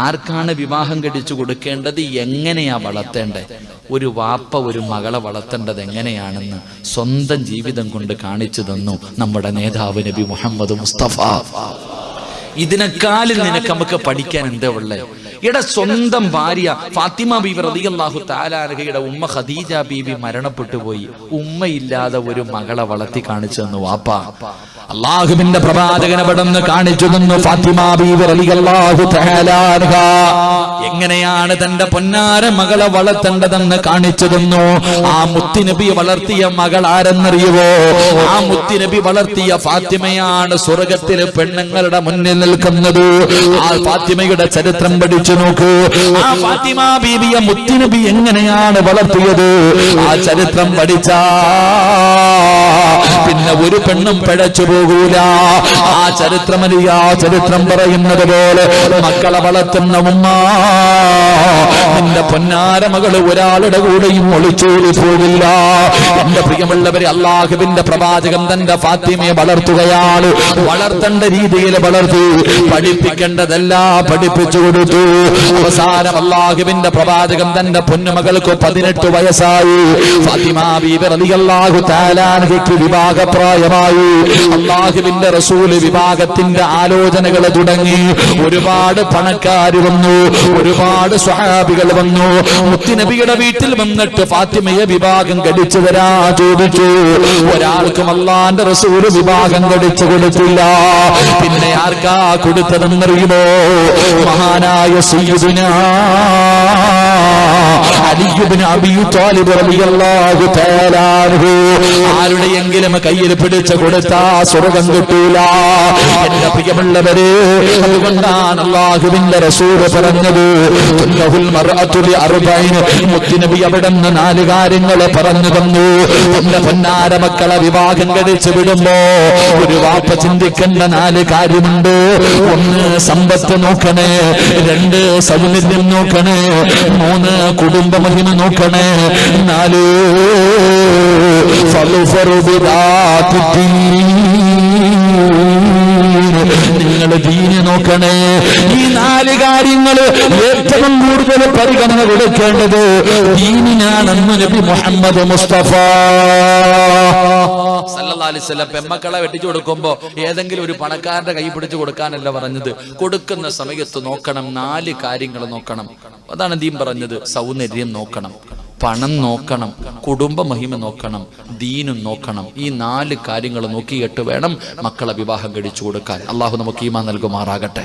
ആർക്കാണ് വിവാഹം കഴിച്ചു കൊടുക്കേണ്ടത്, എങ്ങനെയാ വളർത്തേണ്ടത്, ഒരു വാപ്പ ഒരു മകളെ വളർത്തേണ്ടത് എങ്ങനെയാണെന്ന് സ്വന്തം ജീവിതം കൊണ്ട് കാണിച്ചു തന്നു നമ്മുടെ നേതാവ് നബി മുഹമ്മദ് മുസ്തഫ. ഇതിനേക്കാളും നമുക്ക് പഠിക്കാൻ എന്താ ഉള്ളത്? സ്വന്തം ഭാര്യ ഫാത്തിമ ബീവി റളിയല്ലാഹു തആല അൻഹയുടെ ഉമ്മ ഖദീജ ബീവി മരണപ്പെട്ടു പോയി. ഉമ്മയില്ലാതെ ഒരു മകളെ വളർത്തി കാണിച്ചു തന്നു വാപ്പ. അള്ളാഹുവിന്റെ പ്രവാചകനെ പെട്ടെന്ന് കാണിച്ചു തന്നു ഫാത്തിമ ബീവി റളിയല്ലാഹു തആല അൻഹ എങ്ങനെയാണ് തന്റെ പൊന്നാര മകളെ വളർത്തേണ്ടതെന്ന് കാണിച്ചു തന്നു. ആ മുത്തുനബി വളർത്തിയ മകൾ ആരെന്നറിയുവോ? ആ മുത്തുനബി വളർത്തിയ ഫാത്തിമയാണ് സ്വർഗത്തിലെ പെണ്ണുങ്ങളുടെ മുന്നിൽ നിൽക്കുന്നത്. ആ ഫാത്തിമയുടെ ചരിത്രം പഠിച്ചു നോക്കൂ. ആ ഫാത്തിമ ബീവിയെ മുത്തുനബി എങ്ങനെയാണ് വളർത്തിയത്, ആ ചരിത്രം പഠിച്ചാ പിന്നെ ഒരു പെണ്ണും പിഴച്ചു പോകൂല. ആ ചരിത്രം പറയുന്നത് പോലെ മക്കളെ വളർത്തുന്ന ഉമ്മ, നിന്റെ പൊന്നാര മകള് ഒരാളുടെ കൂടെയും ഒളിച്ചോടി പോവില്ല. എന്റെ പ്രിയമുള്ളവരെ, അള്ളാഹുവിന്റെ പ്രവാചകൻ തന്റെ ഫാത്തിമയെ വളർത്തുകയാണ്. വളർത്തേണ്ട രീതിയിൽ വളർത്തി, പഠിപ്പിക്കേണ്ടതെല്ലാം പഠിപ്പിച്ചു കൊടുത്തു. അവസാനം അള്ളാഹുവിന്റെ പ്രവാചകൻ തന്റെ പൊന്നുമകൾക്ക് 18 വയസ്സായി. ഫാത്തിമ ബീവി റളിയല്ലാഹു തആല അൻഹയ്ക്ക് വിവാഹപ്രായമായി. അള്ളാഹുവിന്റെ റസൂല് വിവാഹത്തിന്റെ ആലോചനകൾ തുടങ്ങി. ഒരുപാട് പണക്കാർ വന്നു, ഒരുപാട് സ്വഹാബികൾ വന്നു. മുത്തുനബിയുടെ വീട്ടിൽ വന്നിട്ട് ഫാത്തിമയെ വിവാഹം കഴിച്ചു തരാ ചോദിച്ചു. ഒരാൾക്കും അള്ളാന്റെ റസൂല് വിവാഹം കഴിച്ചു കൊടുത്തില്ല. പിന്നെ ആർക്കാ കൊടുത്തതെന്നറിയുമോ? മഹാനായ സയ്യിദുനാ അലി ഇബ്നു അബീ ത്വാലിബ് റളിയല്ലാഹു തആല അൻഹു. ആരുടെയെങ്കിലും കയ്യിൽ പിടിച്ചു കൊടുത്താ സ്വർഗം കിട്ടൂല. എന്റെ പ്രിയമുള്ളവരെ, അതുകൊണ്ടാണ് അല്ലാഹുവിന്റെ റസൂൽ പറഞ്ഞത് മുത്തുനബി അവിടെ നിന്ന് 4 കാര്യങ്ങൾ പറഞ്ഞു തന്നു. എന്റെ പൊന്നാര മക്കളെ വിവാഹം കഴിച്ചു വിടുമ്പോ ഒരു വാപ്പ ചിന്തിക്കേണ്ട 4 കാര്യമുണ്ട്. 1 സമ്പത്ത് നോക്കണേ, 2 സൗന്ദര്യം നോക്കണേ, 3 കുടുംബ മഹിമ നോക്കണേ, 4 നിങ്ങൾ ദീന് നോക്കണേ. ഈ 4 കാര്യങ്ങൾ ഏറ്റവും കൂടുതൽ പരിഗണന കൊടുക്കേണ്ടത് ദീനിനാണെന്ന് നബി മുഹമ്മദ് മുസ്തഫ സല്ലല്ലാഹു അലൈഹി വസല്ലം. പെമ്മക്കളെ വെട്ടിച്ചു കൊടുക്കുമ്പോ ഏതെങ്കിലും ഒരു പണക്കാരന്റെ കൈ പിടിച്ചു കൊടുക്കാനല്ല പറഞ്ഞത്. കൊടുക്കുന്ന സമയത്ത് നോക്കണം, 4 കാര്യങ്ങൾ നോക്കണം. അതാണ് ദീൻ പറഞ്ഞത്. സൗന്ദര്യം നോക്കണം, പണം നോക്കണം, കുടുംബ മഹിമ നോക്കണം, ദീനും നോക്കണം. ഈ 4 കാര്യങ്ങൾ നോക്കിയിട്ട് വേണം മക്കളെ വിവാഹം കഴിച്ചു കൊടുക്കാൻ. അള്ളാഹു നമുക്ക് ഈമാൻ നൽകുമാറാകട്ടെ.